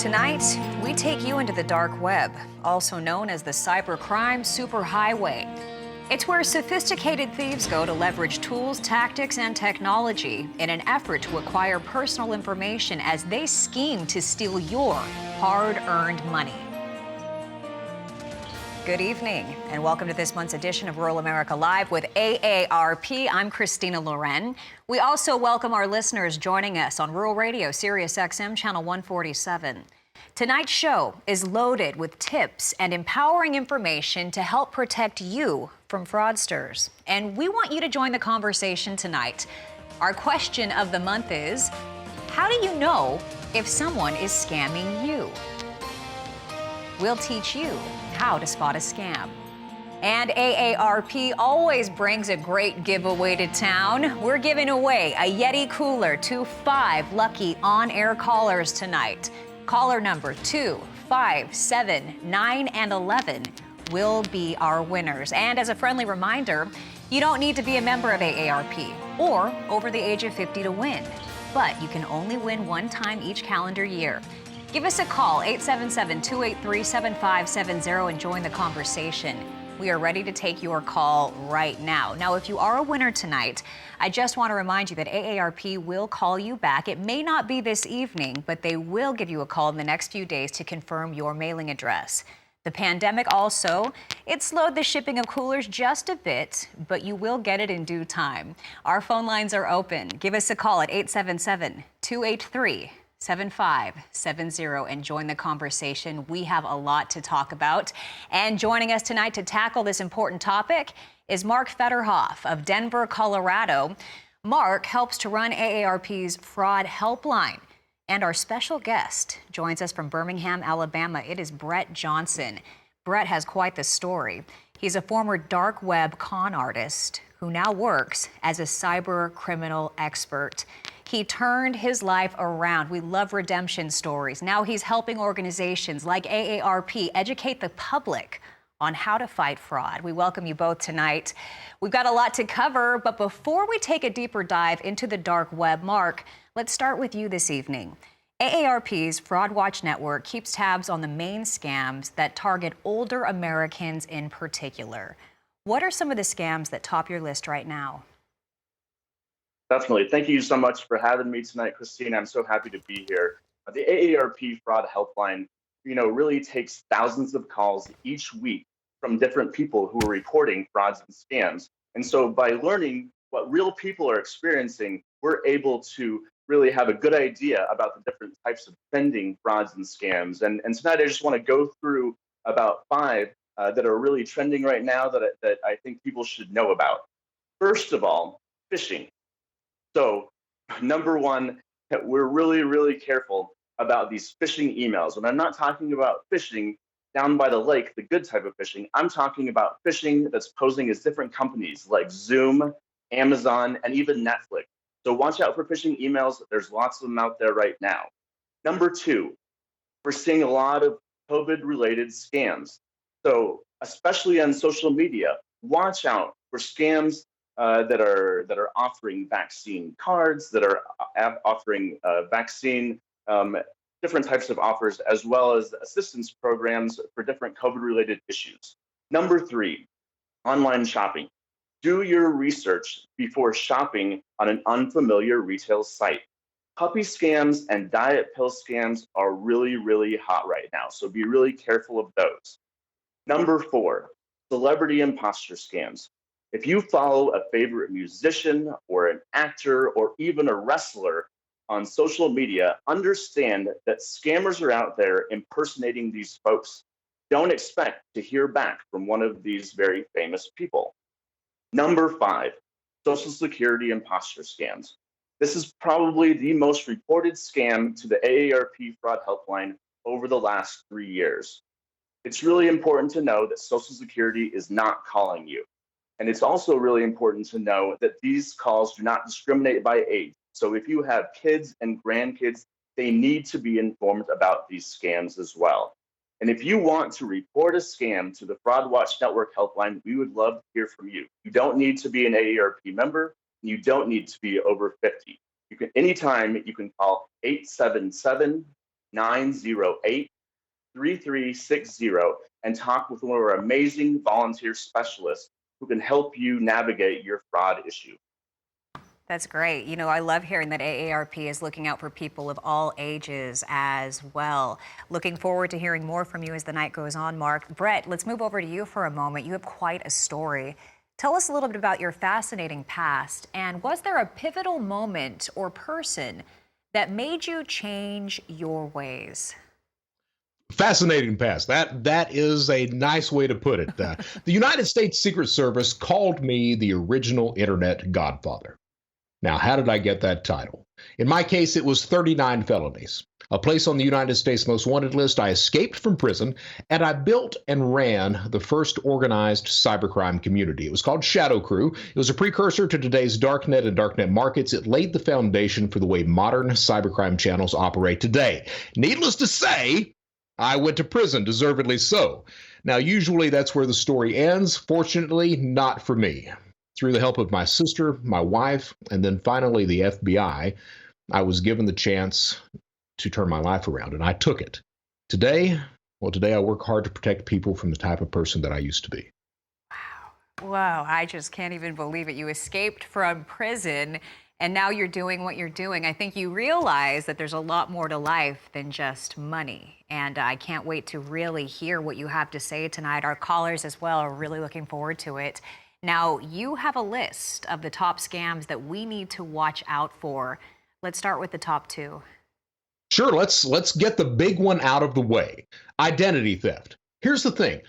Tonight, we take you into the dark web, also known as the cybercrime superhighway. It's where sophisticated thieves go to leverage tools, tactics, and technology in an effort to acquire personal information as they scheme to steal your hard-earned money. Good evening, and welcome to this month's edition of Rural America Live with AARP. I'm Christina Loren. We also welcome our listeners joining us on Rural Radio, Sirius XM, Channel 147. Tonight's show is loaded with tips and empowering information to help protect you from fraudsters. And we want you to join the conversation tonight. Our question of the month is, how do you know if someone is scamming you? We'll teach you how to spot a scam. And AARP always brings a great giveaway to town. We're giving away a Yeti cooler to 5 lucky on-air callers tonight. Caller number 2, 5, 7, 9, and 11 will be our winners. And as a friendly reminder, you don't need to be a member of AARP or over the age of 50 to win, but you can only win one time each calendar year. Give us a call, 877-283-7570, and join the conversation. We are ready to take your call right now. Now, if you are a winner tonight, I just want to remind you that AARP will call you back. It may not be this evening, but they will give you a call in the next few days to confirm your mailing address. The pandemic also, it slowed the shipping of coolers just a bit, but you will get it in due time. Our phone lines are open. Give us a call at 877-283-7570 and join the conversation. We have a lot to talk about. And joining us tonight to tackle this important topic is Mark Federhoff of Denver, Colorado. Mark helps to run AARP's fraud helpline. And our special guest joins us from Birmingham, Alabama. It is Brett Johnson. Brett has quite the story. He's a former dark web con artist who now works as a cyber criminal expert. He turned his life around. We love redemption stories. Now he's helping organizations like AARP educate the public on how to fight fraud. We welcome you both tonight. We've got a lot to cover, but before we take a deeper dive into the dark web, Mark, let's start with you this evening. AARP's Fraud Watch Network keeps tabs on the main scams that target older Americans in particular. What are some of the scams that top your list right now? Definitely. Thank you so much for having me tonight, Christine. I'm so happy to be here. The AARP Fraud Helpline, really takes thousands of calls each week from different people who are reporting frauds and scams. And so by learning what real people are experiencing, we're able to really have a good idea about the different types of trending frauds and scams. And tonight I just want to go through about 5 that are really trending right now that I think people should know about. First of all, phishing. So number one, we're really, really careful about these phishing emails. And I'm not talking about phishing down by the lake, the good type of phishing. I'm talking about phishing that's posing as different companies like Zoom, Amazon, and even Netflix. So watch out for phishing emails. There's lots of them out there right now. Number 2, we're seeing a lot of COVID-related scams. So especially on social media, watch out for scams that are offering vaccine cards, that are offering vaccine, different types of offers, as well as assistance programs for different COVID-related issues. Number 3, online shopping. Do your research before shopping on an unfamiliar retail site. Puppy scams and diet pill scams are really, really hot right now, so be really careful of those. Number 4, celebrity imposter scams. If you follow a favorite musician or an actor or even a wrestler on social media, understand that scammers are out there impersonating these folks. Don't expect to hear back from one of these very famous people. Number 5, Social Security imposter scams. This is probably the most reported scam to the AARP Fraud Helpline over the last 3 years. It's really important to know that Social Security is not calling you. And it's also really important to know that these calls do not discriminate by age. So if you have kids and grandkids, they need to be informed about these scams as well. And if you want to report a scam to the Fraud Watch Network helpline, we would love to hear from you. You don't need to be an AARP member. You don't need to be over 50. Anytime you can call 877 888-908-3360 and talk with one of our amazing volunteer specialists who can help you navigate your fraud issue. That's great. You know, I love hearing that AARP is looking out for people of all ages as well. Looking forward to hearing more from you as the night goes on, Mark. Brett, let's move over to you for a moment. You have quite a story. Tell us a little bit about your fascinating past, and was there a pivotal moment or person that made you change your ways? Fascinating past. That is a nice way to put it. The United States Secret Service called me the original internet godfather. Now, how did I get that title? In my case, it was 39 felonies, a place on the United States Most Wanted list. I escaped from prison, and I built and ran the first organized cybercrime community. It was called Shadow Crew. It was a precursor to today's darknet and darknet markets. It laid the foundation for the way modern cybercrime channels operate today. Needless to say, I went to prison, deservedly so. Now, usually that's where the story ends. Fortunately, not for me. Through the help of my sister, my wife, and then finally the FBI, I was given the chance to turn my life around, and I took it. Today I work hard to protect people from the type of person that I used to be. Wow, I just can't even believe it. You escaped from prison, and now you're doing what you're doing. I think you realize that there's a lot more to life than just money. And I can't wait to really hear what you have to say tonight. Our callers as well are really looking forward to it. Now, you have a list of the top scams that we need to watch out for. Let's start with the top two. Sure, let's get the big one out of the way. Identity theft. Here's the thing.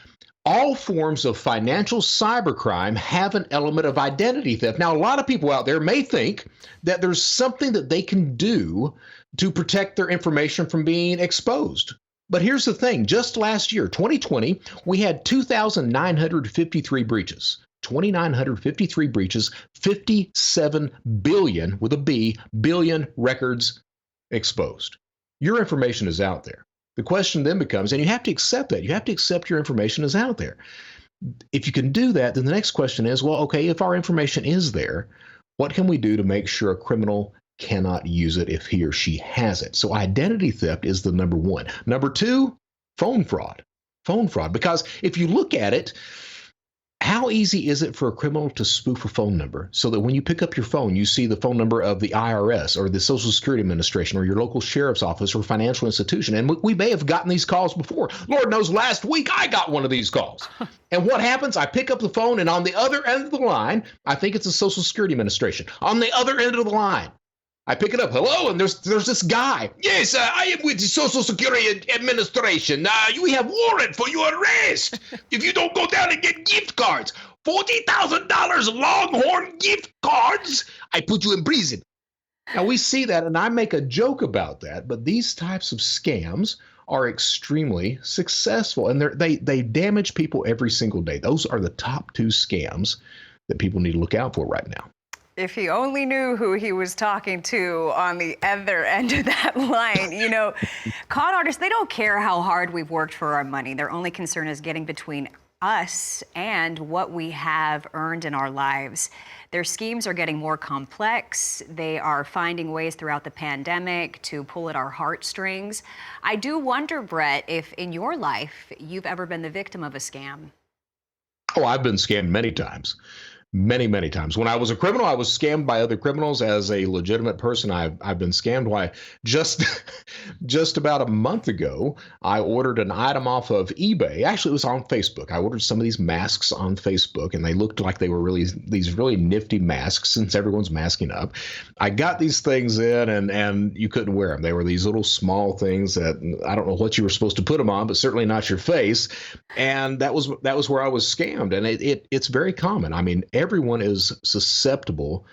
All forms of financial cybercrime have an element of identity theft. Now, a lot of people out there may think that there's something that they can do to protect their information from being exposed. But here's the thing. Just last year, 2020, we had 2,953 breaches. 2,953 breaches, 57 billion, with a B, billion records exposed. Your information is out there. The question then becomes, and you have to accept that. You have to accept your information is out there. If you can do that, then the next question is, well, okay, if our information is there, what can we do to make sure a criminal cannot use it if he or she has it? So identity theft is the number one. Number two, phone fraud. Phone fraud. Because if you look at it, how easy is it for a criminal to spoof a phone number so that when you pick up your phone, you see the phone number of the IRS or the Social Security Administration or your local sheriff's office or financial institution? And we may have gotten these calls before. Lord knows last week I got one of these calls. And what happens? I pick up the phone, and on the other end of the line, I think it's the Social Security Administration. On the other end of the line, I pick it up. Hello, and there's this guy. Yes, I am with the Social Security Administration. We have warrant for your arrest. If you don't go down and get gift cards, $40,000 Longhorn gift cards, I put you in prison. Now, we see that, and I make a joke about that, but these types of scams are extremely successful, and they damage people every single day. Those are the top two scams that people need to look out for right now. If he only knew who he was talking to on the other end of that line. You know, con artists, they don't care how hard we've worked for our money. Their only concern is getting between us and what we have earned in our lives. Their schemes are getting more complex. They are finding ways throughout the pandemic to pull at our heartstrings. I do wonder, Brett, if in your life you've ever been the victim of a scam. Oh, I've been scammed many times. Many, many times. When I was a criminal, I was scammed by other criminals. As a legitimate person, I've been scammed. Why? Just about a month ago, I ordered an item off of eBay. Actually, it was on Facebook. I ordered some of these masks on Facebook, and they looked like they were these really nifty masks since everyone's masking up. I got these things in, and you couldn't wear them. They were these little small things that I don't know what you were supposed to put them on, but certainly not your face. And that was where I was scammed. And it's very common. I mean, everyone is susceptible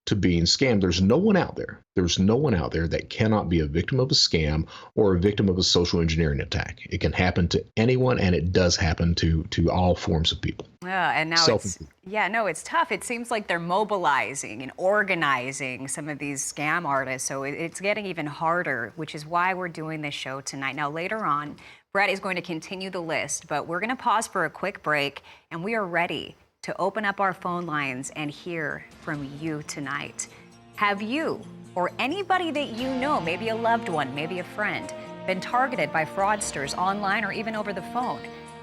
to being scammed. There's no one out there that cannot be a victim of a scam or a victim of a social engineering attack. It can happen to anyone, and it does happen to all forms of people. Yeah, and now it's tough. It seems like they're mobilizing and organizing some of these scam artists, so it's getting even harder, which is why we're doing this show tonight. Now, later on, Brett is going to continue the list, but we're going to pause for a quick break, and we are ready to open up our phone lines and hear from you tonight. Have you or anybody that you know, maybe a loved one, maybe a friend, been targeted by fraudsters online or even over the phone?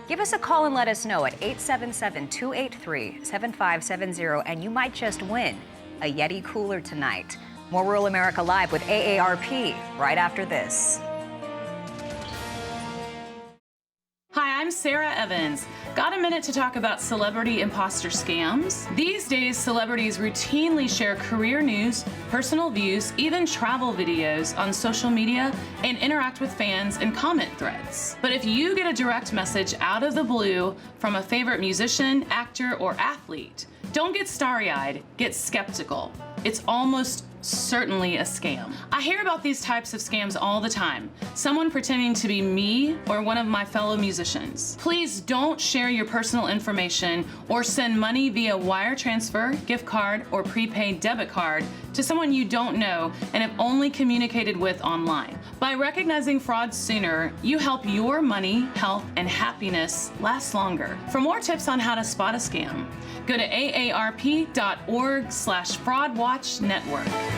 Give us a call and let us know at 877-283-7570, and you might just win a Yeti cooler tonight. More Rural America Live with AARP right after this. Hi, I'm Sarah Evans. Got a minute to talk about celebrity imposter scams? These days, celebrities routinely share career news, personal views, even travel videos on social media and interact with fans in comment threads. But if you get a direct message out of the blue from a favorite musician, actor, or athlete, don't get starry-eyed, get skeptical. It's almost certainly a scam. I hear about these types of scams all the time. Someone pretending to be me or one of my fellow musicians. Please don't share your personal information or send money via wire transfer, gift card, or prepaid debit card to someone you don't know and have only communicated with online. By recognizing fraud sooner, you help your money, health, and happiness last longer. For more tips on how to spot a scam, go to aarp.org/fraudwatchnetwork.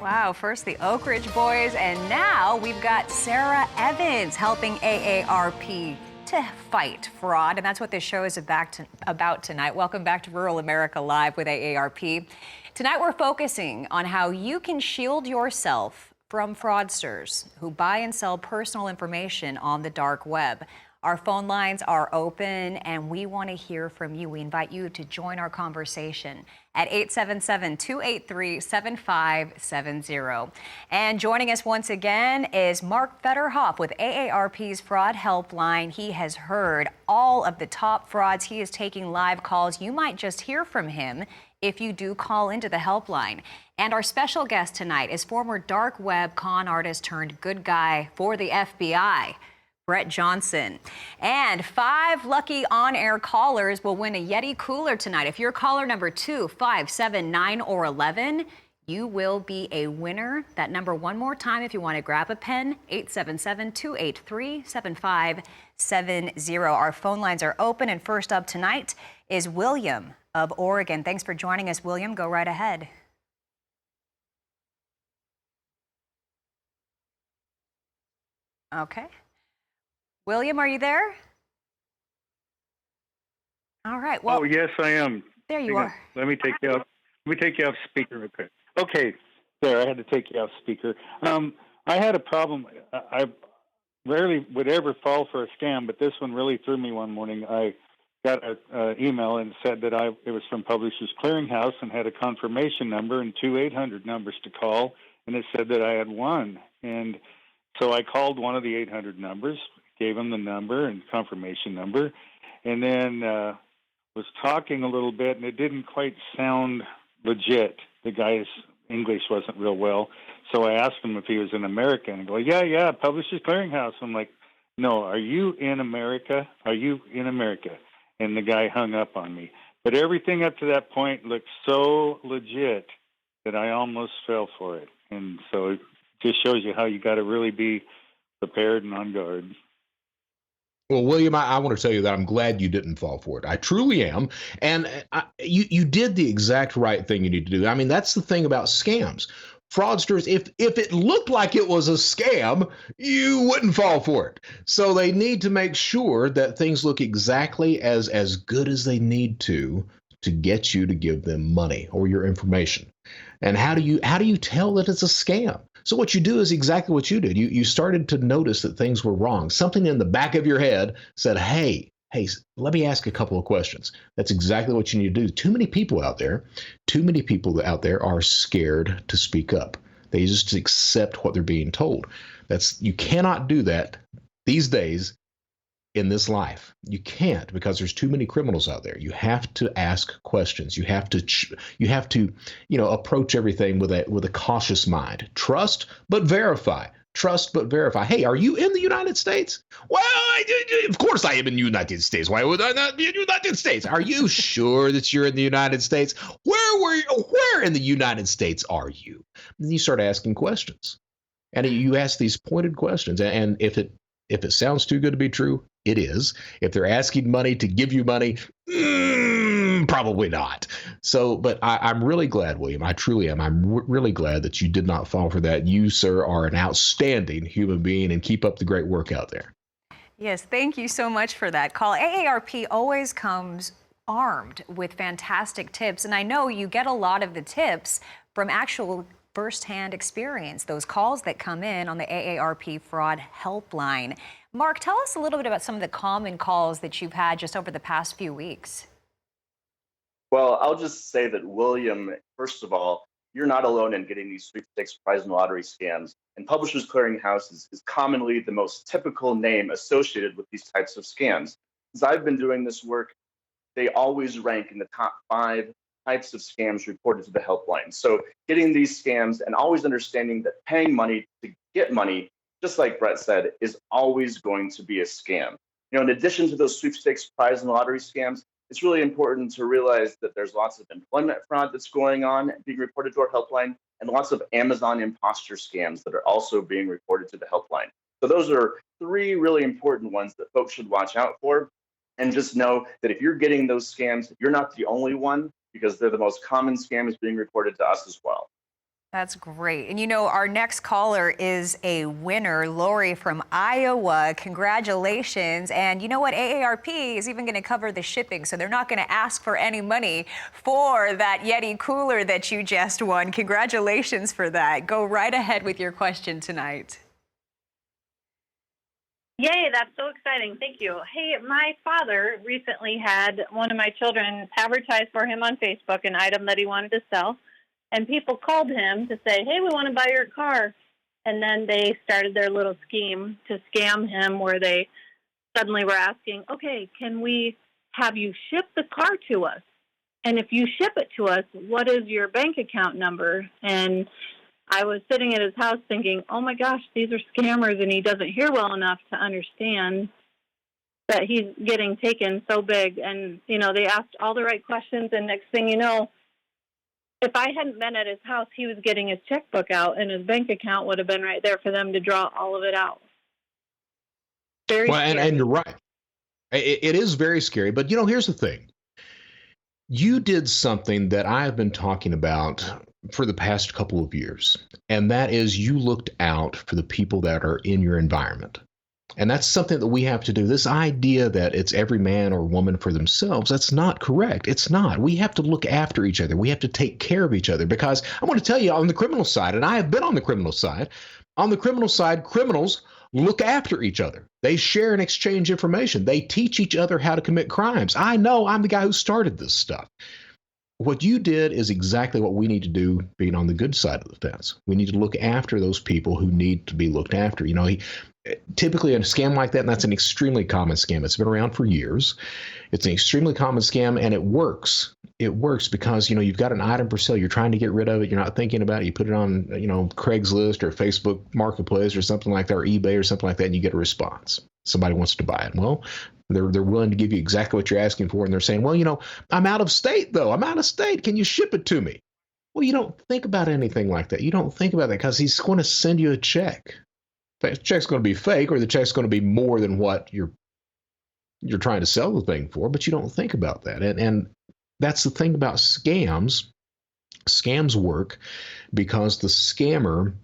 Wow, first the Oak Ridge Boys, and now we've got Sarah Evans helping AARP to fight fraud, and that's what this show is about tonight. Welcome back to Rural America Live with AARP. Tonight we're focusing on how you can shield yourself from fraudsters who buy and sell personal information on the dark web. Our phone lines are open, and we want to hear from you. We invite you to join our conversation at 877-283-7570. And joining us once again is Mark Fetterhoff with AARP's Fraud Helpline. He has heard all of the top frauds. He is taking live calls. You might just hear from him if you do call into the helpline. And our special guest tonight is former dark web con artist turned good guy for the FBI, Brett Johnson. And 5 lucky on-air callers will win a Yeti cooler tonight. If you're caller number 2, 5, 7, 9, or 11, you will be a winner. That number one more time if you want to grab a pen, 877-283-7570. Our phone lines are open, and first up tonight is William of Oregon. Thanks for joining us, William. Go right ahead. Okay. William, are you there? All right. Well, oh, yes, I am. There you are. Let me take you off. Let me take you off speaker real quick. Okay, there. I had to take you off speaker. I had a problem. I rarely would ever fall for a scam, but this one really threw me one morning. I got an email and said that it was from Publishers Clearinghouse and had a confirmation number and 2 800 numbers to call, and it said that I had won. And so I called one of the 800 numbers, gave him the number and confirmation number, and then was talking a little bit, and it didn't quite sound legit. The guy's English wasn't real well, so I asked him if he was in America, and he goes, yeah, Publishers Clearinghouse. I'm like, no, are you in America? Are you in America? And the guy hung up on me. But everything up to that point looked so legit that I almost fell for it. And so it just shows you how you got to really be prepared and on guard. Well, William, I want to tell you that I'm glad you didn't fall for it. I truly am. And you did the exact right thing you need to do. I mean, that's the thing about scams. Fraudsters, if it looked like it was a scam, you wouldn't fall for it. So they need to make sure that things look exactly as good as they need to get you to give them money or your information. And how do you tell that it's a scam? So what you do is exactly what you did. You started to notice that things were wrong. Something in the back of your head said, hey, let me ask a couple of questions. That's exactly what you need to do. Too many people out there are scared to speak up. They just accept what they're being told. You cannot do that these days in this life. You can't, because there's too many criminals out there. You have to ask questions. You have to approach everything with a cautious mind. Trust but verify. Trust but verify. Hey, are you in the United States? Well, of course I am in the United States. Why would I not be in the United States? Are you sure that you're in the United States? Where in the United States are you? And you start asking questions. And you ask these pointed questions. And if it sounds too good to be true, it is. If they're asking money to give you money, Probably not. So, but I'm really glad, William. I truly am. Really glad that you did not fall for that. You, sir, are an outstanding human being, and keep up the great work out there. Yes, thank you so much for that call. AARP always comes armed with fantastic tips, and I know you get a lot of the tips from actual firsthand experience, those calls that come in on the AARP fraud helpline. Mark, tell us a little bit about some of the common calls that you've had just over the past few weeks. Well, I'll just say that, William, first of all, you're not alone in getting these sweepstakes prize and lottery scams. And Publishers Clearinghouse is commonly the most typical name associated with these types of scams. Since I've been doing this work, they always rank in the top 5 types of scams reported to the helpline. So getting these scams and always understanding that paying money to get money, just like Brett said, is always going to be a scam. In addition to those sweepstakes prize and lottery scams, it's really important to realize that there's lots of employment fraud that's going on being reported to our helpline, and lots of Amazon imposter scams that are also being reported to the helpline. So those are 3 really important ones that folks should watch out for. And just know that if you're getting those scams, you're not the only one, because they're the most common scams being reported to us as well. That's great. And our next caller is a winner, Lori from Iowa. Congratulations. And you know what? AARP is even going to cover the shipping, so they're not going to ask for any money for that Yeti cooler that you just won. Congratulations for that. Go right ahead with your question tonight. Yay, that's so exciting. Thank you. Hey, my father recently had one of my children advertise for him on Facebook an item that he wanted to sell. And people called him to say, hey, we want to buy your car. And then they started their little scheme to scam him, where they suddenly were asking, okay, can we have you ship the car to us? And if you ship it to us, what is your bank account number? And I was sitting at his house thinking, oh my gosh, these are scammers, and he doesn't hear well enough to understand that he's getting taken so big. And, they asked all the right questions, and next thing you know, if I hadn't been at his house, he was getting his checkbook out, and his bank account would have been right there for them to draw all of it out. Very scary. And you're right. It is very scary. But, here's the thing. You did something that I have been talking about for the past couple of years, and that is you looked out for the people that are in your environment. And that's something that we have to do. This idea that it's every man or woman for themselves, that's not correct. It's not. We have to look after each other. We have to take care of each other, because I want to tell you, on the criminal side, and I have been on the criminal side, criminals look after each other. They share and exchange information. They teach each other how to commit crimes. I know, I'm the guy who started this stuff. What you did is exactly what we need to do, being on the good side of the fence. We need to look after those people who need to be looked after. Typically a scam like that, and that's an extremely common scam. It's been around for years. It's an extremely common scam, and it works. It works because, you've got an item for sale. You're trying to get rid of it. You're not thinking about it. You put it on, Craigslist or Facebook Marketplace or something like that, or eBay or something like that, and you get a response. Somebody wants to buy it. Well, they're willing to give you exactly what you're asking for, and they're saying, well, I'm out of state, though. I'm out of state. Can you ship it to me? Well, you don't think about anything like that. You don't think about that because he's going to send you a check. The check's going to be fake, or the check's going to be more than what you're trying to sell the thing for, but you don't think about that. And that's the thing about scams. Scams work because the scammer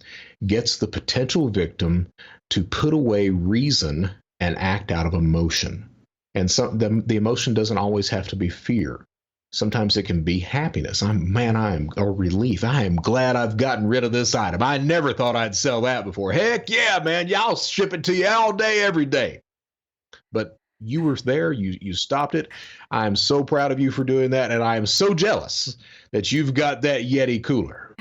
gets the potential victim to put away reason and act out of emotion. And the emotion doesn't always have to be fear. Sometimes it can be happiness. Or relief. I am glad I've gotten rid of this item. I never thought I'd sell that before. Heck yeah, man. I'll ship it to you all day, every day. But you were there. You stopped it. I'm so proud of you for doing that. And I am so jealous that you've got that Yeti cooler.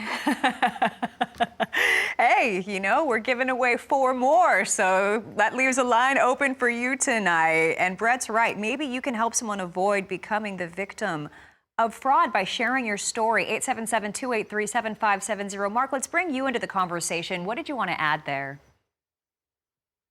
Hey, we're giving away 4 more, so that leaves a line open for you tonight. And Brett's right. Maybe you can help someone avoid becoming the victim of fraud by sharing your story. 877-283-7570. Mark, let's bring you into the conversation. What did you want to add there?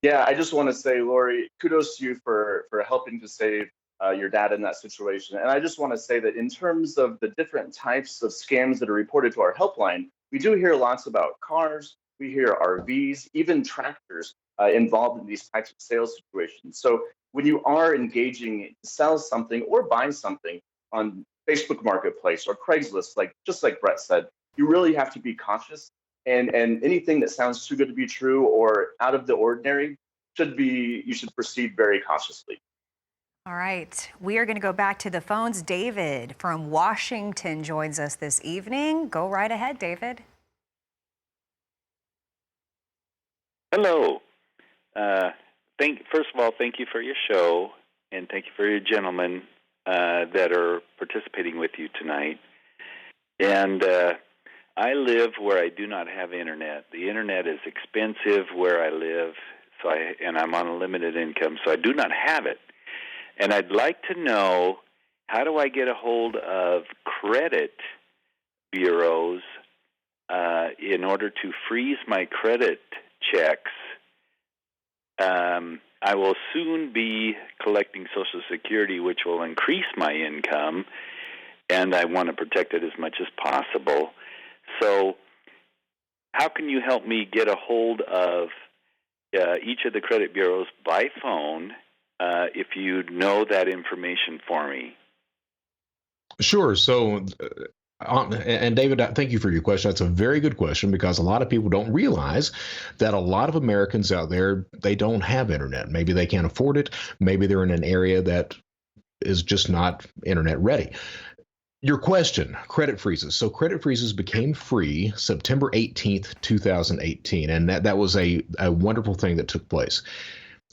Yeah, I just want to say, Lori, kudos to you for helping to save your dad in that situation. And I just want to say that in terms of the different types of scams that are reported to our helpline, we do hear lots about cars, we hear RVs, even tractors involved in these types of sales situations. So when you are engaging to sell something or buy something on Facebook Marketplace or Craigslist, just like Brett said, you really have to be cautious. And anything that sounds too good to be true or out of the ordinary you should proceed very cautiously. All right, we are going to go back to the phones. David from Washington joins us this evening. Go right ahead, David. Hello. First of all, thank you for your show, and thank you for your gentlemen that are participating with you tonight. And I live where I do not have internet. The internet is expensive where I live, and I'm on a limited income, so I do not have it. And I'd like to know, how do I get a hold of credit bureaus in order to freeze my credit checks? I will soon be collecting Social Security, which will increase my income, and I want to protect it as much as possible. So how can you help me get a hold of each of the credit bureaus by phone if you know that information for me? Sure. So, and David, thank you for your question. That's a very good question, because a lot of people don't realize that a lot of Americans out there, they don't have internet. Maybe they can't afford it. Maybe they're in an area that is just not internet ready. Your question, credit freezes. So credit freezes became free September 18th, 2018. And that was a wonderful thing that took place.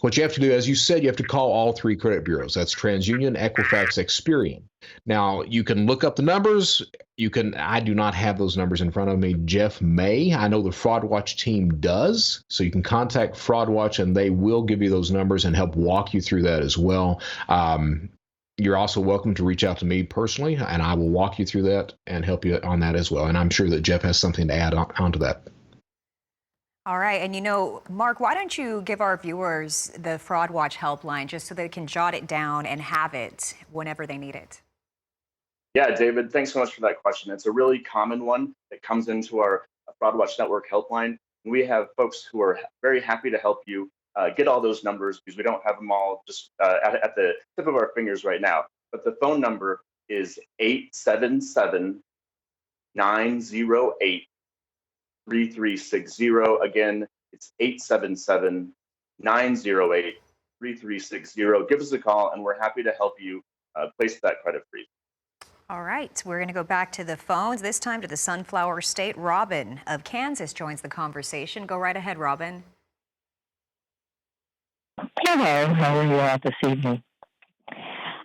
What you have to do, as you said, you have to call all three credit bureaus. That's TransUnion, Equifax, Experian. Now, you can look up the numbers. I do not have those numbers in front of me. Jeff may. I know the Fraud Watch team does. So you can contact Fraud Watch, and they will give you those numbers and help walk you through that as well. You're also welcome to reach out to me personally, and I will walk you through that and help you on that as well. And I'm sure that Jeff has something to add onto that. All right. And Mark, why don't you give our viewers the Fraud Watch helpline just so they can jot it down and have it whenever they need it? Yeah, David, thanks so much for that question. It's a really common one that comes into our Fraud Watch Network helpline. And we have folks who are very happy to help you get all those numbers, because we don't have them all just at the tip of our fingers right now. But the phone number is 877-908-3360. Again, it's 877-908-3360. Give us a call, and we're happy to help you place that credit freeze. All right, we're going to go back to the phones, this time to the Sunflower State. Robin of Kansas joins the conversation. Go right ahead, Robin. Hello, how are you all this evening?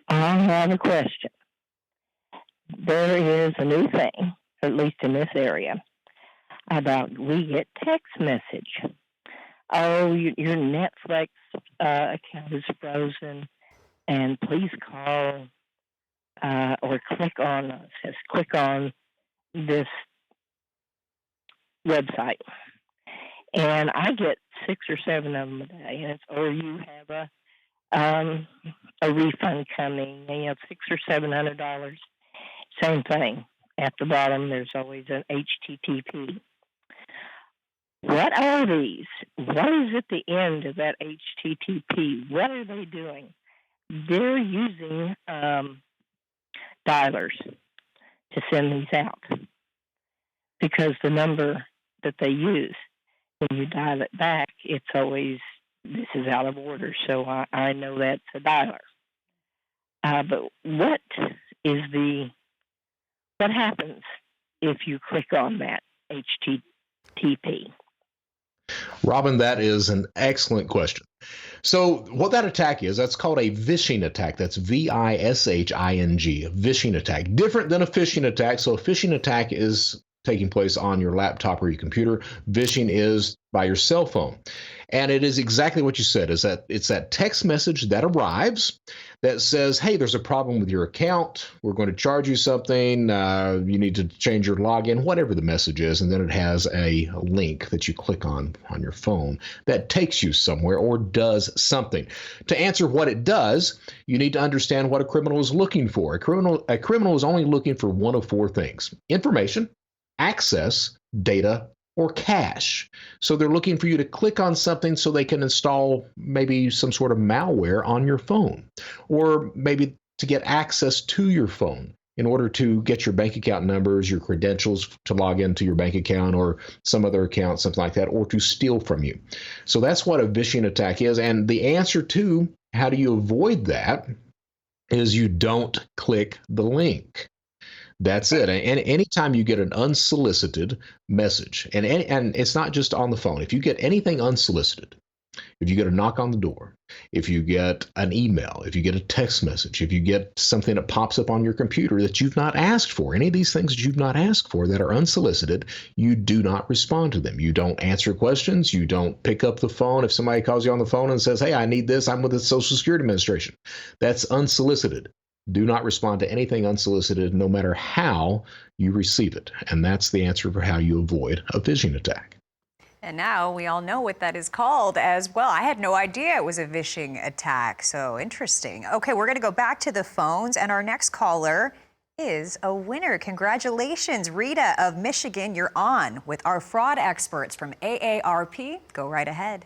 I have a question. There is a new thing, at least in this area, about we get text message. Oh, your Netflix account is frozen, and please call or click on this website. And I get 6 or 7 of them a day, and or you have a refund coming, $600 or $700. Same thing. At the bottom, there's always an HTTP. What are these? What is at the end of that HTTP? What are they doing? They're using dialers to send these out, because the number that they use, when you dial it back, it's always, this is out of order, so I know that's a dialer. But what happens if you click on that HTTP? Robin, that is an excellent question. So what that attack is, that's called a vishing attack. That's V-I-S-H-I-N-G, a vishing attack. Different than a phishing attack. So a phishing attack is taking place on your laptop or your computer. Vishing is by your cell phone. And it is exactly what you said, is that it's that text message that arrives that says, hey, there's a problem with your account. We're going to charge you something. You need to change your login, whatever the message is. And then it has a link that you click on your phone that takes you somewhere or does something. To answer what it does, you need to understand what a criminal is looking for. A criminal is only looking for one of 4 things: information, access, data, or cash. So they're looking for you to click on something so they can install maybe some sort of malware on your phone, or maybe to get access to your phone in order to get your bank account numbers, your credentials to log into your bank account or some other account, something like that, or to steal from you. So that's what a phishing attack is. And the answer to how do you avoid that is you don't click the link. That's it. And anytime you get an unsolicited message, and it's not just on the phone, if you get anything unsolicited, if you get a knock on the door, if you get an email, if you get a text message, if you get something that pops up on your computer that you've not asked for, any of these things that you've not asked for that are unsolicited, you do not respond to them. You don't answer questions. You don't pick up the phone. If somebody calls you on the phone and says, hey, I need this, I'm with the Social Security Administration. That's unsolicited. Do not respond to anything unsolicited, no matter how you receive it. And that's the answer for how you avoid a phishing attack. And now we all know what that is called as well. I had no idea it was a phishing attack. So interesting. Okay, we're going to go back to the phones, and our next caller is a winner. Congratulations, Rita of Michigan. You're on with our fraud experts from AARP. Go right ahead.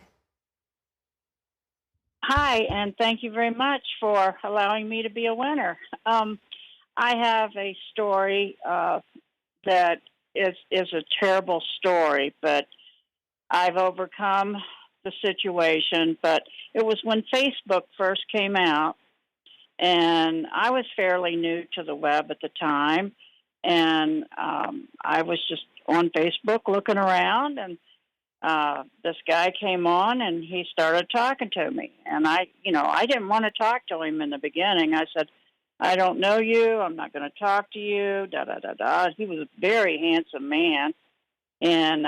Hi, and thank you very much for allowing me to be a winner. I have a story that is a terrible story, but I've overcome the situation. But it was when Facebook first came out, and I was fairly new to the web at the time, and I was just on Facebook looking around, and this guy came on and he started talking to me. And I didn't want to talk to him in the beginning. I said, I don't know you. I'm not going to talk to you. He was a very handsome man. And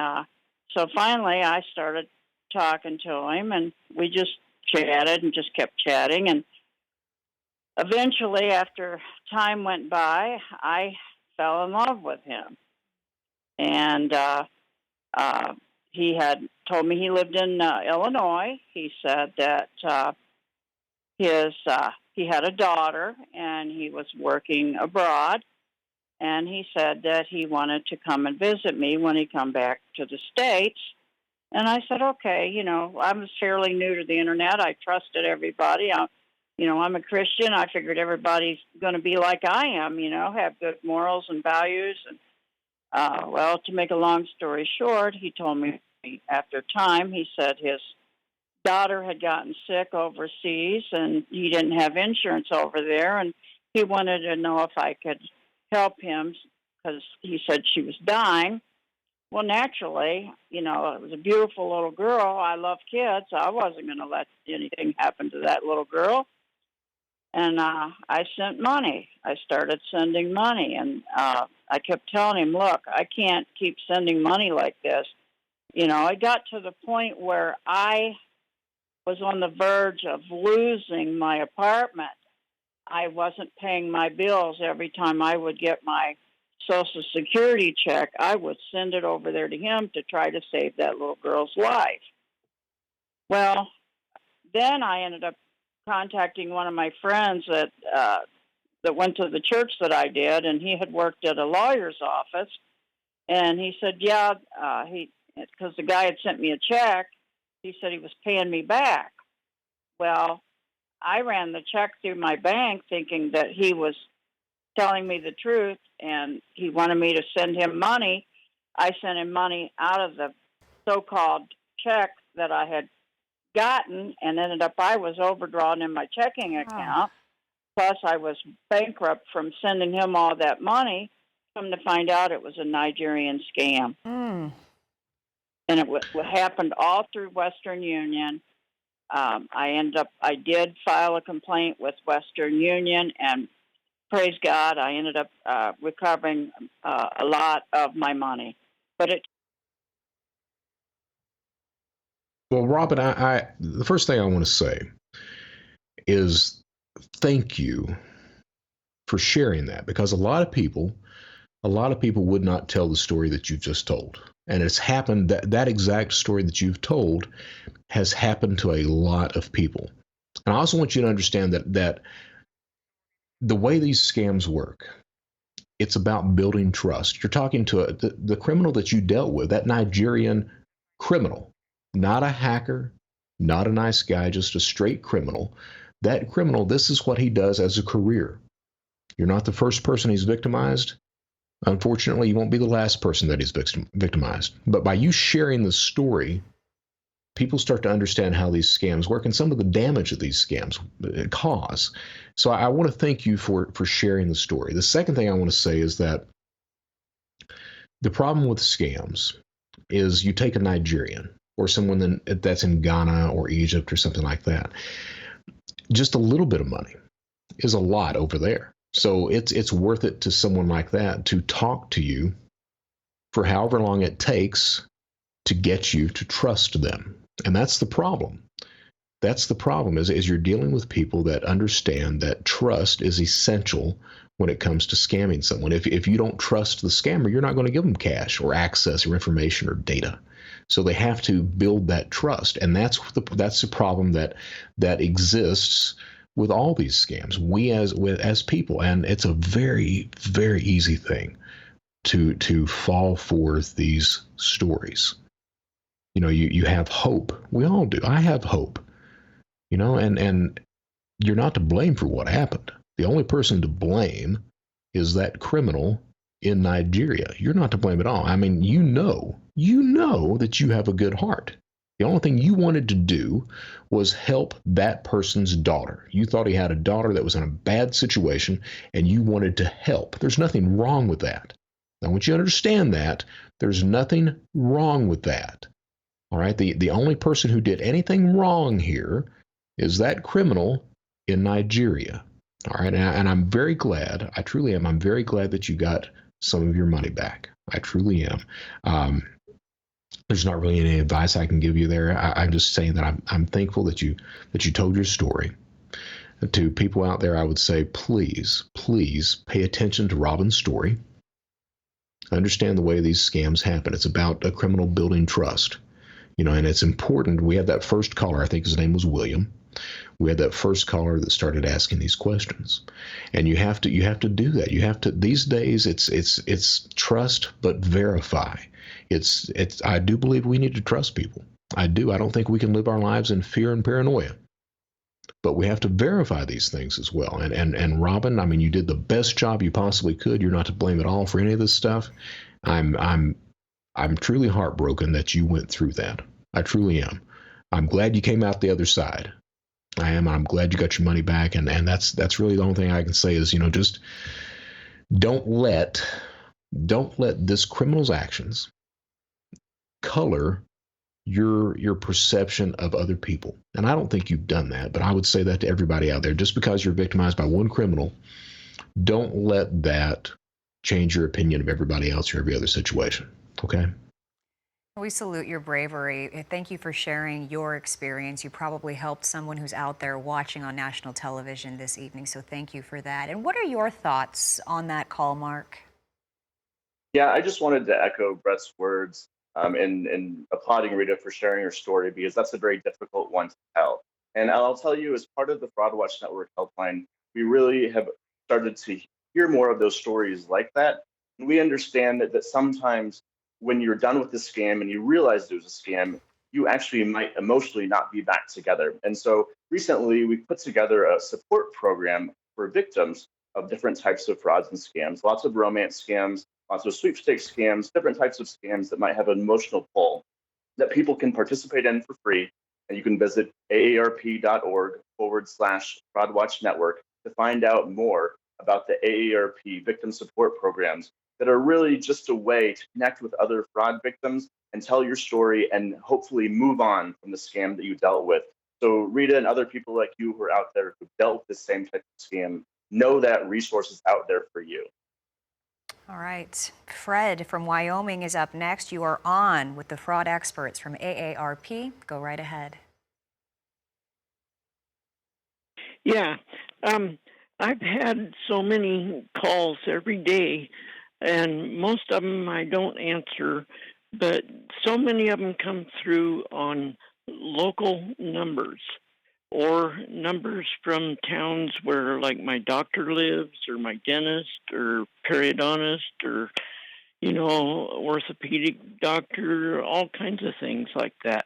so finally I started talking to him, and we just chatted and just kept chatting. And eventually, after time went by, I fell in love with him. And he had told me he lived in Illinois. He said that he had a daughter and he was working abroad. And he said that he wanted to come and visit me when he come back to the States. And I said, okay, I was fairly new to the internet. I trusted everybody. I'm a Christian. I figured everybody's going to be like I am, have good morals and values. And well, to make a long story short, he told me after time, he said his daughter had gotten sick overseas and he didn't have insurance over there, and he wanted to know if I could help him because he said she was dying. Well, naturally, it was a beautiful little girl. I love kids. I wasn't going to let anything happen to that little girl. And I sent money. I started sending money, and I kept telling him, look, I can't keep sending money like this. I got to the point where I was on the verge of losing my apartment. I wasn't paying my bills. Every time I would get my Social Security check, I would send it over there to him to try to save that little girl's life. Well, then I ended up contacting one of my friends that went to the church that I did, and he had worked at a lawyer's office. And he said, because the guy had sent me a check, he said he was paying me back. Well, I ran the check through my bank thinking that he was telling me the truth, and he wanted me to send him money. I sent him money out of the so-called check that I had gotten, and ended up I was overdrawn in my checking account. Plus, I was bankrupt from sending him all that money. Come to find out, it was a Nigerian scam. And it happened all through Western Union. I did file a complaint with Western Union, and praise God, I ended up recovering a lot of my money. But Well, Robin, the first thing I want to say is thank you for sharing that, because a lot of people would not tell the story that you've just told. And it's happened, that exact story that you've told has happened to a lot of people. And I also want you to understand that the way these scams work, it's about building trust. You're talking to the criminal that you dealt with, that Nigerian criminal, not a hacker, not a nice guy, just a straight criminal. That criminal, this is what he does as a career. You're not the first person he's victimized. Unfortunately, you won't be the last person that he's victimized. But by you sharing the story, people start to understand how these scams work and some of the damage that these scams cause. So I want to thank you for sharing the story. The second thing I want to say is that the problem with scams is you take a Nigerian or someone that's in Ghana or Egypt or something like that. Just a little bit of money is a lot over there. So it's worth it to someone like that to talk to you for however long it takes to get you to trust them. And that's the problem. That's the problem is you're dealing with people that understand that trust is essential when it comes to scamming someone. If you don't trust the scammer, you're not going to give them cash or access or information or data. So they have to build that trust. And that's the problem that exists with all these scams. We as people, and it's a very, very easy thing to fall for these stories. You know, you have hope. We all do. I have hope. You know, and you're not to blame for what happened. The only person to blame is that criminal in Nigeria. You're not to blame at all. I mean, you know that you have a good heart. The only thing you wanted to do was help that person's daughter. You thought he had a daughter that was in a bad situation, and you wanted to help. There's nothing wrong with that. I want you to understand that. There's nothing wrong with that. All right? The only person who did anything wrong here is that criminal in Nigeria. All right? And I'm very glad, I truly am, I'm very glad that you got some of your money back. I truly am. There's not really any advice I can give you there. I'm just saying that I'm thankful that you told your story. To people out there, I would say, please pay attention to Robin's story. Understand the way these scams happen. It's about a criminal building trust. You know, and it's important. We had that first caller, I think his name was William. We had that first caller that started asking these questions. And you have to do that. You have to, these days it's trust but verify. I do believe we need to trust people. I do. I don't think we can live our lives in fear and paranoia. But we have to verify these things as well. And Robin, I mean, you did the best job you possibly could. You're not to blame at all for any of this stuff. I'm truly heartbroken that you went through that. I truly am. I'm glad you came out the other side. I am. I'm glad you got your money back. And that's really the only thing I can say is, you know, just don't let this criminal's actions color your perception of other people. And I don't think you've done that, but I would say that to everybody out there. Just because you're victimized by one criminal, don't let that change your opinion of everybody else or every other situation. Okay? We salute your bravery. Thank you for sharing your experience. You probably helped someone who's out there watching on national television this evening, so thank you for that. And what are your thoughts on that call, Mark? Yeah, I just wanted to echo Brett's words and applauding Rita for sharing her story, because that's a very difficult one to tell. And I'll tell you, as part of the Fraud Watch Network helpline, we really have started to hear more of those stories like that. And we understand that sometimes when you're done with the scam and you realize there's a scam, you actually might emotionally not be back together. And so recently we put together a support program for victims of different types of frauds and scams, lots of romance scams, lots of sweepstakes scams, different types of scams that might have an emotional pull that people can participate in for free. And you can visit aarp.org/FraudWatch Network to find out more about the AARP victim support programs that are really just a way to connect with other fraud victims and tell your story and hopefully move on from the scam that you dealt with. So Rita and other people like you who are out there who dealt with the same type of scam, know that resources out there for you. All right. Fred from Wyoming is up next. You are on with the fraud experts from AARP. Go right ahead. Yeah. I've had so many calls every day, and most of them I don't answer, but so many of them come through on local numbers or numbers from towns where, like, my doctor lives or my dentist or periodontist or, you know, orthopedic doctor, all kinds of things like that.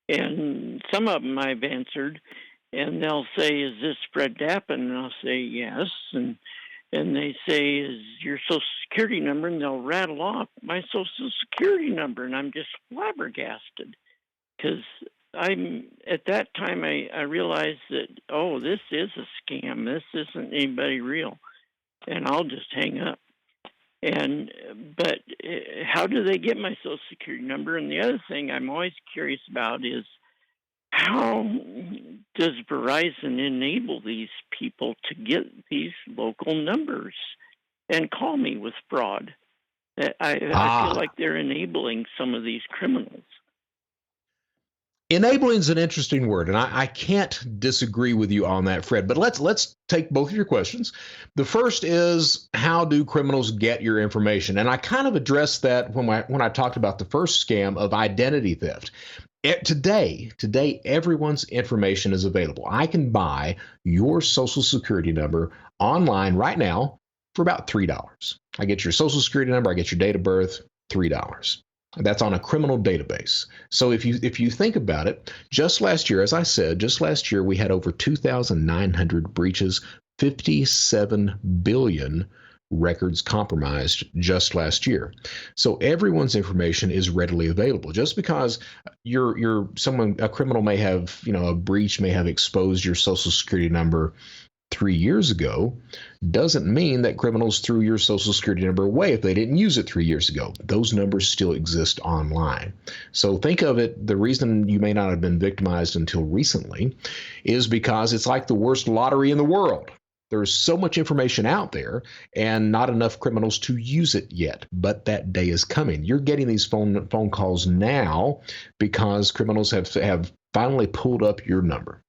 And some of them I've answered, and they'll say, "Is this Fred Dappin?" And I'll say, "Yes." And and they say, "Is your Social Security number?" And they'll rattle off my Social Security number, and I'm just flabbergasted because at that time I realized that, oh, this is a scam. This isn't anybody real, and I'll just hang up. But how do they get my Social Security number? And the other thing I'm always curious about is, how does Verizon enable these people to get these local numbers and call me with fraud? I feel like they're enabling some of these criminals. Enabling is an interesting word, and I can't disagree with you on that, Fred. But let's take both of your questions. The first is, how do criminals get your information? And I kind of addressed that when I talked about the first scam of identity theft. Today, everyone's information is available. I can buy your Social Security number online right now for about $3. I get your Social Security number, I get your date of birth, $3. That's on a criminal database. So if you think about it, just last year, as I said, we had over 2,900 breaches, 57 billion records compromised just last year. So everyone's information is readily available. Just because a criminal may have, a breach may have exposed your Social Security number 3 years ago, doesn't mean that criminals threw your Social Security number away if they didn't use it 3 years ago. Those numbers still exist online. So think of it, the reason you may not have been victimized until recently is because it's like the worst lottery in the world. There's so much information out there and not enough criminals to use it yet, but that day is coming. You're getting these phone calls now because criminals have finally pulled up your number.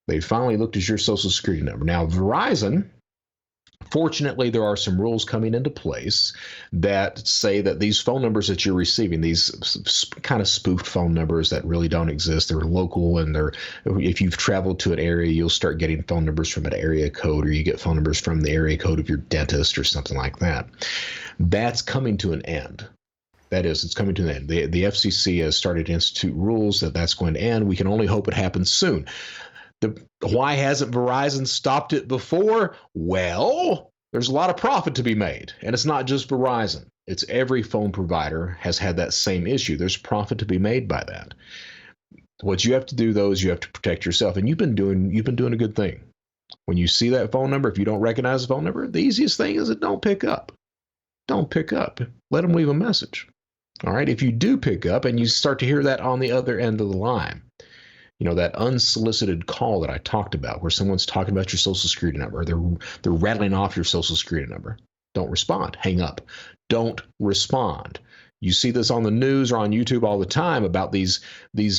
They finally looked at your Social Security number. Now, Verizon, fortunately, there are some rules coming into place that say that these phone numbers that you're receiving, these kind of spoofed phone numbers that really don't exist, they're local, and if you've traveled to an area, you'll start getting phone numbers from an area code, or you get phone numbers from the area code of your dentist or something like that. That's coming to an end. That is, it's coming to an end. The FCC has started to institute rules that's going to end. We can only hope it happens soon. Why hasn't Verizon stopped it before? Well, there's a lot of profit to be made. And it's not just Verizon. It's every phone provider has had that same issue. There's profit to be made by that. What you have to do, though, is you have to protect yourself. And you've been doing a good thing. When you see that phone number, if you don't recognize the phone number, the easiest thing is don't pick up. Don't pick up. Let them leave a message. All right. If you do pick up and you start to hear that on the other end of the line, that unsolicited call that I talked about, where someone's talking about your Social Security number, they're rattling off your Social Security number. Don't respond. Hang up. Don't respond. You see this on the news or on YouTube all the time about these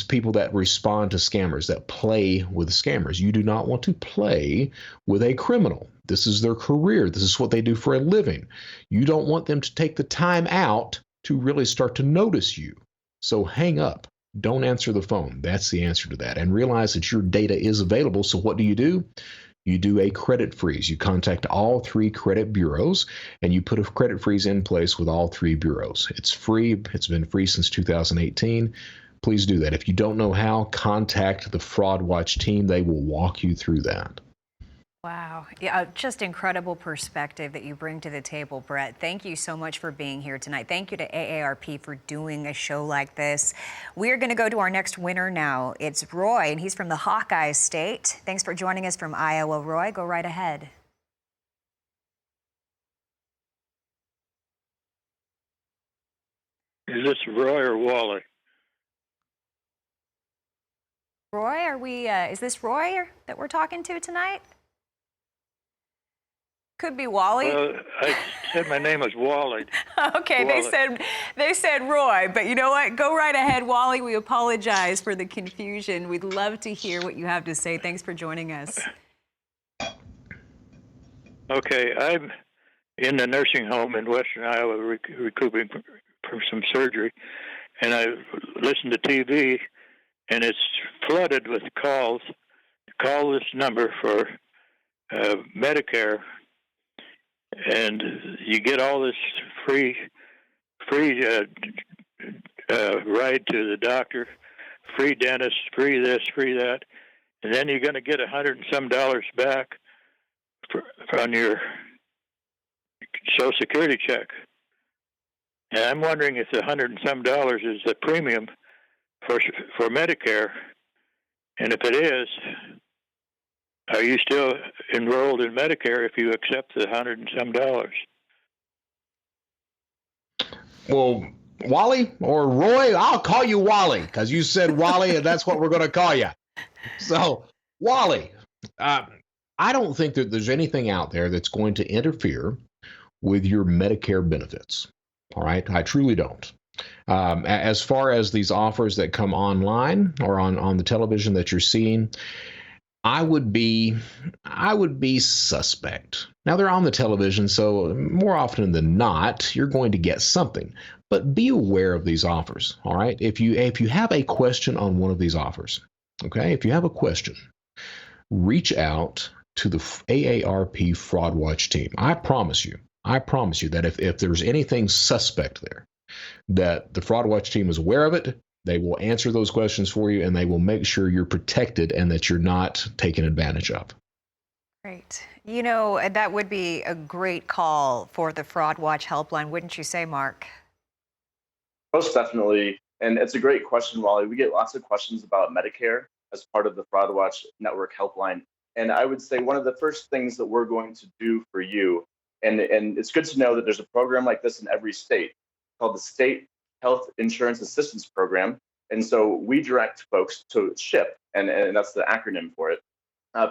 people that respond to scammers, that play with scammers. You do not want to play with a criminal. This is their career. This is what they do for a living. You don't want them to take the time out to really start to notice you. So hang up. Don't answer the phone. That's the answer to that. And realize that your data is available. So what do? You do a credit freeze. You contact all 3 credit bureaus, and you put a credit freeze in place with all 3 bureaus. It's free. It's been free since 2018. Please do that. If you don't know how, contact the Fraud Watch team. They will walk you through that. Wow. Yeah, just incredible perspective that you bring to the table, Brett. Thank you so much for being here tonight. Thank you to AARP for doing a show like this. We're going to go to our next winner now. It's Roy, and he's from the Hawkeye State. Thanks for joining us from Iowa, Roy. Go right ahead. Is this Roy or Wally? Roy, is this Roy that we're talking to tonight? Could be Wally. I said my name is Wally. Okay, Wally. They said Roy, but you know what? Go right ahead, Wally. We apologize for the confusion. We'd love to hear what you have to say. Thanks for joining us. Okay, I'm in the nursing home in Western Iowa recuperating from some surgery, and I listen to TV, and it's flooded with calls. Call this number for Medicare, and you get all this free ride to the doctor, free dentist, free this, free that, and then you're going to get $100 and some back on your Social Security check. And I'm wondering if the $100 and some is the premium for Medicare, and if it is, are you still enrolled in Medicare if you accept the $100 and some? Well, Wally or Roy, I'll call you Wally because you said Wally, and that's what we're going to call you. So, Wally, I don't think that there's anything out there that's going to interfere with your Medicare benefits. All right, I truly don't. As far as these offers that come online or on the television that you're seeing, I would be suspect. Now they're on the television, so more often than not, you're going to get something. But be aware of these offers. All right, if you have a question on one of these offers, okay, if you have a question, reach out to the AARP Fraud Watch team. I promise you that if there's anything suspect there, that the Fraud Watch team is aware of it. They will answer those questions for you, and they will make sure you're protected and that you're not taken advantage of. Great. You know, that would be a great call for the Fraud Watch helpline, wouldn't you say, Mark? Most definitely. And it's a great question, Wally. We get lots of questions about Medicare as part of the Fraud Watch Network helpline. And I would say one of the first things that we're going to do for you, and it's good to know that there's a program like this in every state called the State Health Insurance Assistance Program. And so we direct folks to SHIP, and that's the acronym for it,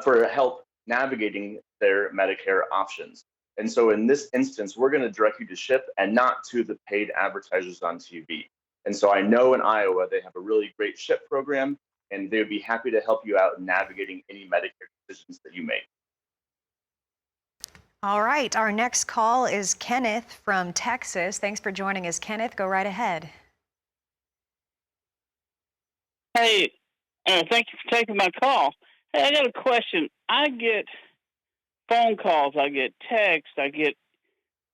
for help navigating their Medicare options. And so in this instance, we're going to direct you to SHIP and not to the paid advertisers on TV. And so I know in Iowa, they have a really great SHIP program, and they would be happy to help you out in navigating any Medicare decisions that you make. All right, our next call is Kenneth from Texas. Thanks for joining us, Kenneth. Go right ahead. Hey, thank you for taking my call. Hey, I got a question. I get phone calls, I get texts, I get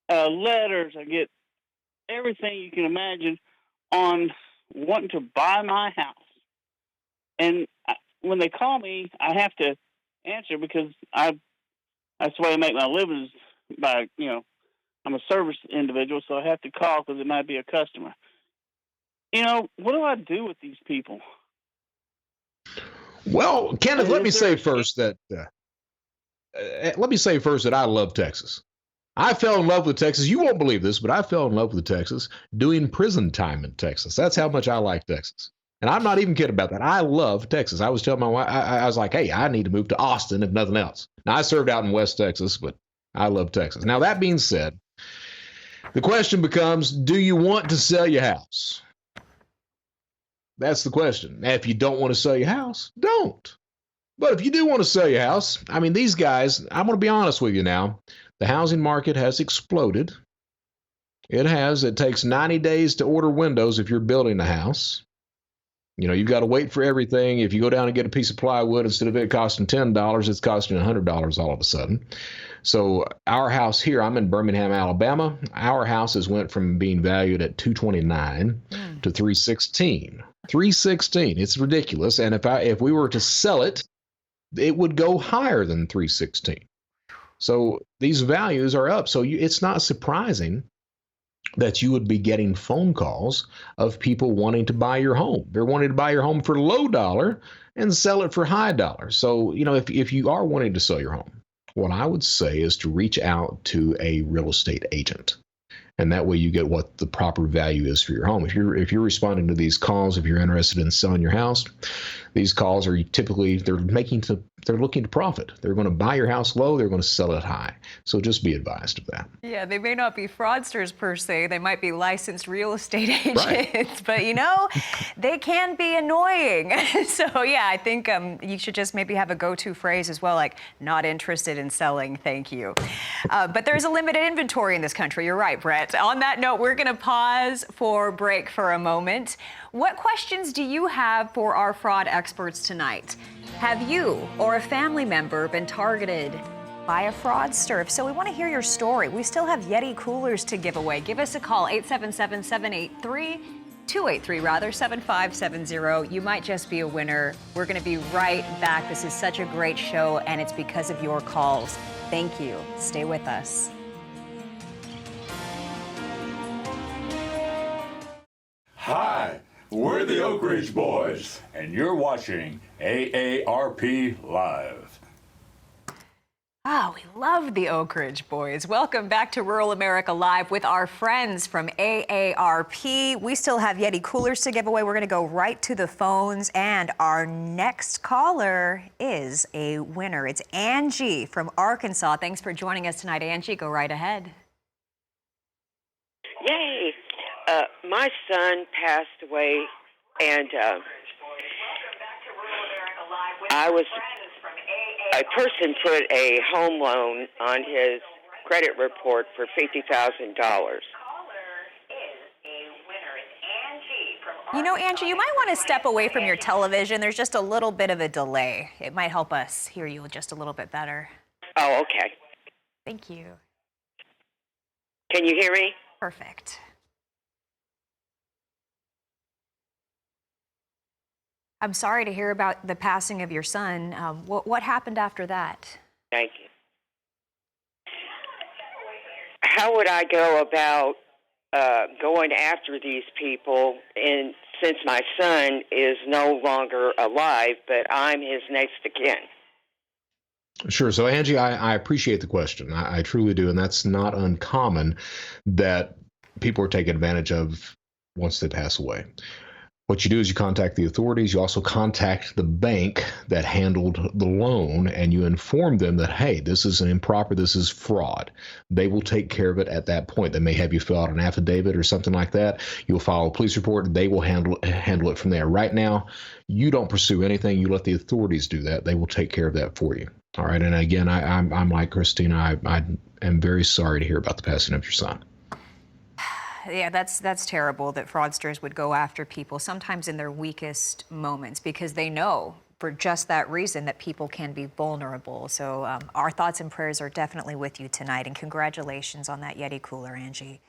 letters, I get everything you can imagine on wanting to buy my house. And when they call me, I have to answer because that's the way I make my living is by, I'm a service individual, so I have to call because it might be a customer. What do I do with these people? Well, Kenneth, let me say first that I love Texas. I fell in love with Texas. You won't believe this, but I fell in love with Texas doing prison time in Texas. That's how much I like Texas. And I'm not even kidding about that. I love Texas. I was telling my wife, I was like, hey, I need to move to Austin, if nothing else. Now, I served out in West Texas, but I love Texas. Now, that being said, the question becomes, do you want to sell your house? That's the question. Now, if you don't want to sell your house, don't. But if you do want to sell your house, I mean, these guys, I'm going to be honest with you now, the housing market has exploded. It has. It takes 90 days to order windows if you're building a house. You've got to wait for everything. If you go down and get a piece of plywood, instead of it costing $10, it's costing $100 all of a sudden. So our house here, I'm in Birmingham, Alabama. Our houses went from being valued at $229 to $316. $316. It's ridiculous. And if we were to sell it, it would go higher than $316. So these values are up. So it's not surprising that you would be getting phone calls of people wanting to buy your home. They're wanting to buy your home for low dollar and sell it for high dollar. So, if you are wanting to sell your home, what I would say is to reach out to a real estate agent. And that way you get what the proper value is for your home. If you're responding to these calls, if you're interested in selling your house, these calls are typically, they're looking to profit. They're going to buy your house low, they're going to sell it high. So just be advised of that. Yeah, they may not be fraudsters per se. They might be licensed real estate agents, right. But they can be annoying. So yeah, I think you should just maybe have a go-to phrase as well, like not interested in selling, thank you. But there's a limited inventory in this country. You're right, Brett. On that note, we're going to pause for break for a moment. What questions do you have for our fraud experts tonight? Have you or a family member been targeted by a fraudster? If so, we want to hear your story. We still have Yeti coolers to give away. Give us a call, 877-783-7570. You might just be a winner. We're going to be right back. This is such a great show, and it's because of your calls. Thank you. Stay with us. Hi, we're the Oak Ridge Boys, and you're watching AARP Live. Oh, we love the Oak Ridge Boys. Welcome back to Rural America Live with our friends from AARP. We still have Yeti coolers to give away. We're going to go right to the phones, and our next caller is a winner. It's Angie from Arkansas. Thanks for joining us tonight, Angie. Go right ahead. Yay! My son passed away, and a person put a home loan on his credit report for $50,000. You know, Angie, you might want to step away from your television. There's just a little bit of a delay. It might help us hear you just a little bit better. Oh, okay. Thank you. Can you hear me? Perfect. I'm sorry to hear about the passing of your son. What happened after that? Thank you. How would I go about going after these people, and since my son is no longer alive, but I'm his next of kin? Sure. So, Angie, I appreciate the question. I truly do. And that's not uncommon that people are taken advantage of once they pass away. What you do is you contact the authorities. You also contact the bank that handled the loan, and you inform them that, hey, this is improper, this is fraud. They will take care of it at that point. They may have you fill out an affidavit or something like that. You'll file a police report. They will handle it from there. Right now, you don't pursue anything. You let the authorities do that. They will take care of that for you. All right. And again, I'm like Christina. I am very sorry to hear about the passing of your son. Yeah, that's terrible that fraudsters would go after people sometimes in their weakest moments, because they know for just that reason that people can be vulnerable. So our thoughts and prayers are definitely with you tonight, and congratulations on that Yeti cooler, Angie.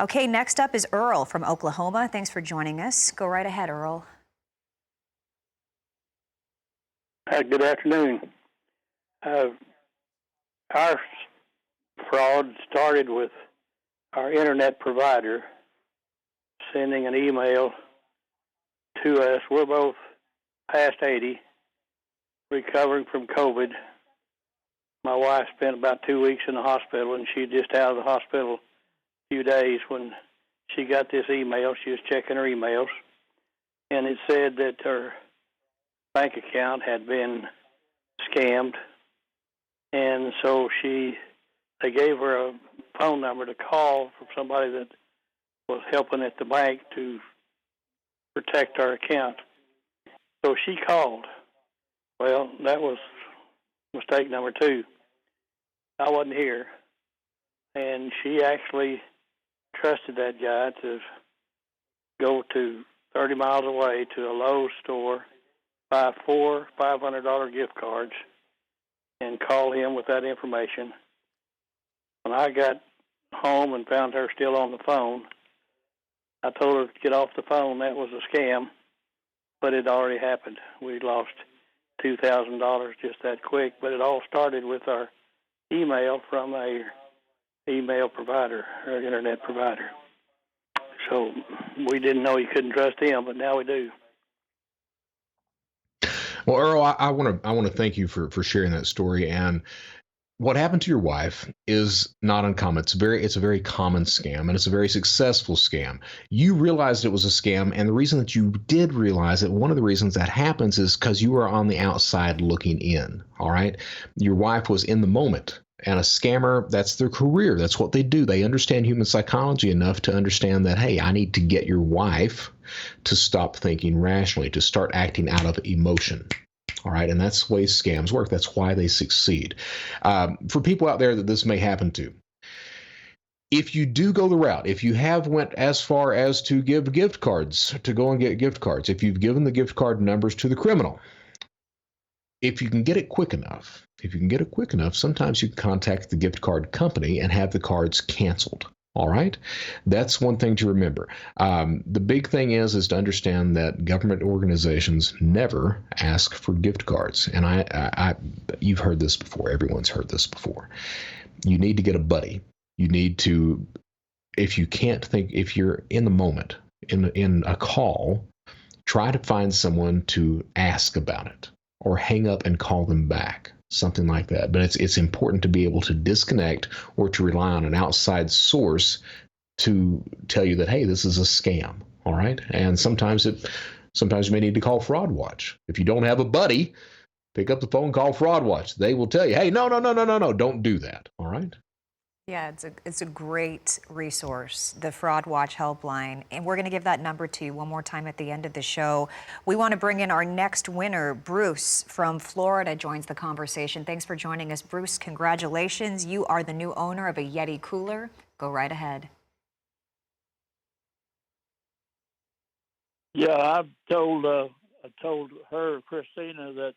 Okay, next up is Earl from Oklahoma. Thanks for joining us. Go right ahead, Earl. Good afternoon. Our fraud started with our internet provider sending an email to us. We're both past 80, recovering from COVID. My wife spent about 2 weeks in the hospital, and she just out of the hospital a few days when she got this email. She was checking her emails, and it said that her bank account had been scammed, and so they gave her a phone number to call from somebody that was helping at the bank to protect our account. So she called. Well, that was mistake number 2. I wasn't here, and she actually trusted that guy to go to 30 miles away to a Lowe's store, buy 4 $500 gift cards, and call him with that information. When I got home and found her still on the phone, I told her to get off the phone. That was a scam, but it already happened. We lost $2,000 just that quick, but it all started with our email from a email provider, or internet provider. So we didn't know you couldn't trust him, but now we do. Well, Earl, I want to thank you for sharing that story. And what happened to your wife is not uncommon. It's a very common scam, and it's a very successful scam. You realized it was a scam, and the reason that you did realize it, one of the reasons that happens is because you were on the outside looking in. All right, your wife was in the moment, and a scammer, that's their career. That's what they do. They understand human psychology enough to understand that, hey, I need to get your wife to stop thinking rationally, to start acting out of emotion. All right, and that's the way scams work. That's why they succeed. For people out there that this may happen to, if you do go the route, if you have went as far as to give gift cards, to go and get gift cards, if you've given the gift card numbers to the criminal, if you can get it quick enough, sometimes you can contact the gift card company and have the cards canceled. All right, that's one thing to remember. The big thing is to understand that government organizations never ask for gift cards. And you've heard this before. Everyone's heard this before. You need to get a buddy. You need to, if you're in the moment, in a call, try to find someone to ask about it or hang up and call them back, something like that. But it's important to be able to disconnect or to rely on an outside source to tell you that, hey, this is a scam. All right. And sometimes you may need to call Fraud Watch. If you don't have a buddy, pick up the phone, call Fraud Watch. They will tell you, hey, no, don't do that. All right. Yeah, it's a great resource, the Fraud Watch helpline. And we're going to give that number to you one more time at the end of the show. We want to bring in our next winner. Bruce from Florida joins the conversation. Thanks for joining us, Bruce. Congratulations. You are the new owner of a Yeti cooler. Go right ahead. Yeah, I told her, Christina, that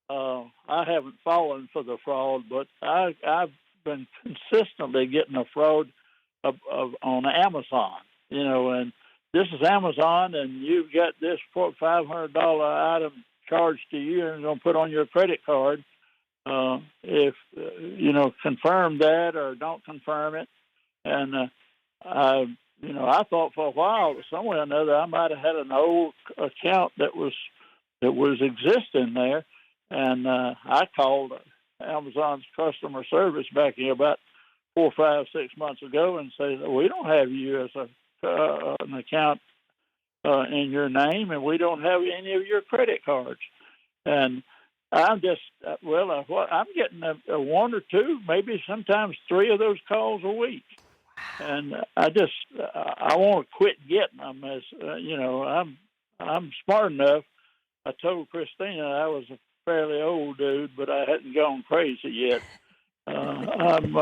I haven't fallen for the fraud, but I've been consistently getting a fraud on Amazon, and this is Amazon, and you've got this $500 item charged to you and going to put on your credit card. If confirm that or don't confirm it, and I thought for a while somewhere or another I might have had an old account that was existing there, and I called Amazon's customer service back in about 4, 5, 6 months ago and said, we don't have you as an account in your name, and we don't have any of your credit cards. And I'm just, I'm getting a 1 or 2, maybe sometimes 3 of those calls a week. And I want to quit getting them. As I'm smart enough. I told Christina I was a fairly old dude, but I hadn't gone crazy yet. I'm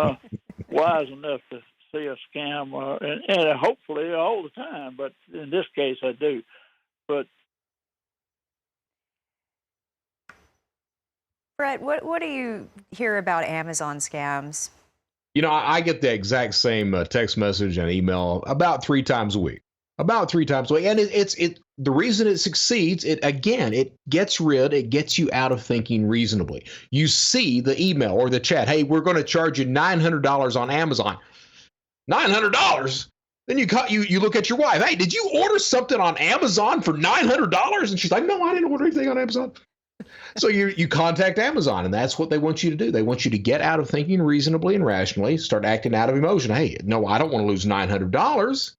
wise enough to see a scam, and hopefully all the time, but in this case I do. But Brett, what do you hear about Amazon scams? I get the exact same text message and email about 3 times a week. About 3 times a week. And it's the reason it succeeds, it gets you out of thinking reasonably. You see the email or the chat, hey, we're going to charge you $900 on Amazon. $900? Then you look at your wife, hey, did you order something on Amazon for $900? And she's like, no, I didn't order anything on Amazon. So you contact Amazon, and that's what they want you to do. They want you to get out of thinking reasonably and rationally, start acting out of emotion. Hey, no, I don't want to lose $900.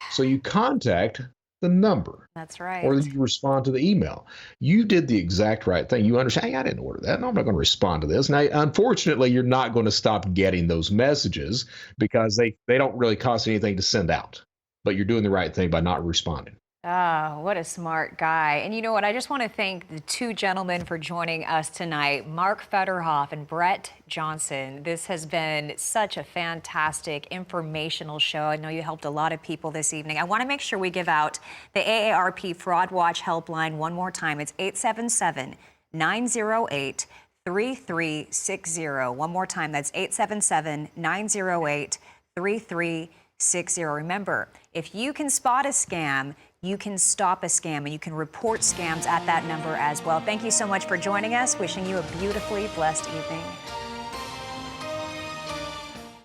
So you contact the number. That's right. Or you respond to the email. You did the exact right thing. You understand, hey, I didn't order that. No, I'm not going to respond to this. Now, unfortunately, you're not going to stop getting those messages because they don't really cost anything to send out. But you're doing the right thing by not responding. Ah, what a smart guy. And you know what? I just want to thank the 2 gentlemen for joining us tonight, Mark Federhoff and Brett Johnson. This has been such a fantastic informational show. I know you helped a lot of people this evening. I want to make sure we give out the AARP Fraud Watch helpline one more time. It's 877-908-3360. One more time, that's 877-908-3360. Remember, if you can spot a scam, you can stop a scam, and you can report scams at that number as well. Thank you so much for joining us. Wishing you a beautifully blessed evening.